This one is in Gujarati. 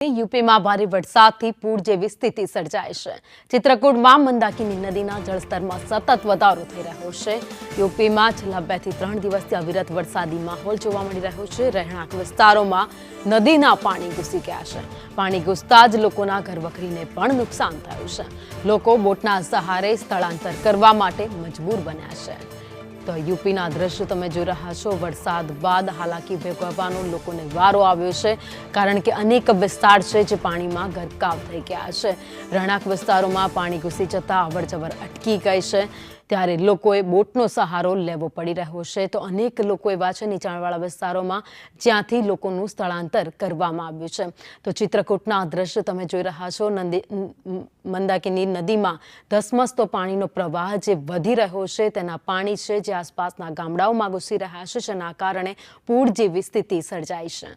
યુપીમાં ભારે વરસાદથી પૂર જેવી સ્થિતિ સર્જાઈ છે। ચિત્રકૂટમાં મંદાકિની નદીના જળસ્તરમાં સતત વધારો થઈ રહ્યો છે। યુપીમાં છેલ્લા 2 થી 3 દિવસથી અવિરત વરસાદી માહોલ જોવા મળી રહ્યો છે। રહેણાંક વિસ્તારોમાં નદીના પાણી ઘૂસી ગયા છે। પાણી ઘૂસતા જ લોકોના ઘરવખરીને પણ નુકસાન થયું છે। લોકો બોટના સહારે સ્થળાંતર કરવા માટે મજબૂર બન્યા છે। તો યુપીના દ્રશ્યો તમે જોઈ રહ્યા છો। વરસાદ બાદ હાલાકી ભોગવવાનો લોકોને વારો આવ્યો છે, કારણ કે અનેક વિસ્તાર છે જે પાણીમાં ગરકાવ થઈ ગયા છે। રહેણાંક વિસ્તારોમાં પાણી ઘૂસી જતા અવરજવર અટકી ગઈ છે, ત્યારે લોકોએ બોટનો સહારો લેવો પડી રહ્યો છે। તો અનેક લોકો એવા છે નીચાણવાળા વિસ્તારોમાં જ્યાંથી લોકોનું સ્થળાંતર કરવામાં આવ્યું છે। તો ચિત્રકૂટના દ્રશ્યો તમે જોઈ રહ્યા છો। મંદાકિની નદીમાં ધસમસતો પાણીનો પ્રવાહ જે વધી રહ્યો છે, તેના પાણી છે જે આસપાસના ગામડાઓમાં ઘૂસી રહ્યા છે, જેના કારણે પૂર જેવી સ્થિતિ સર્જાઈ છે।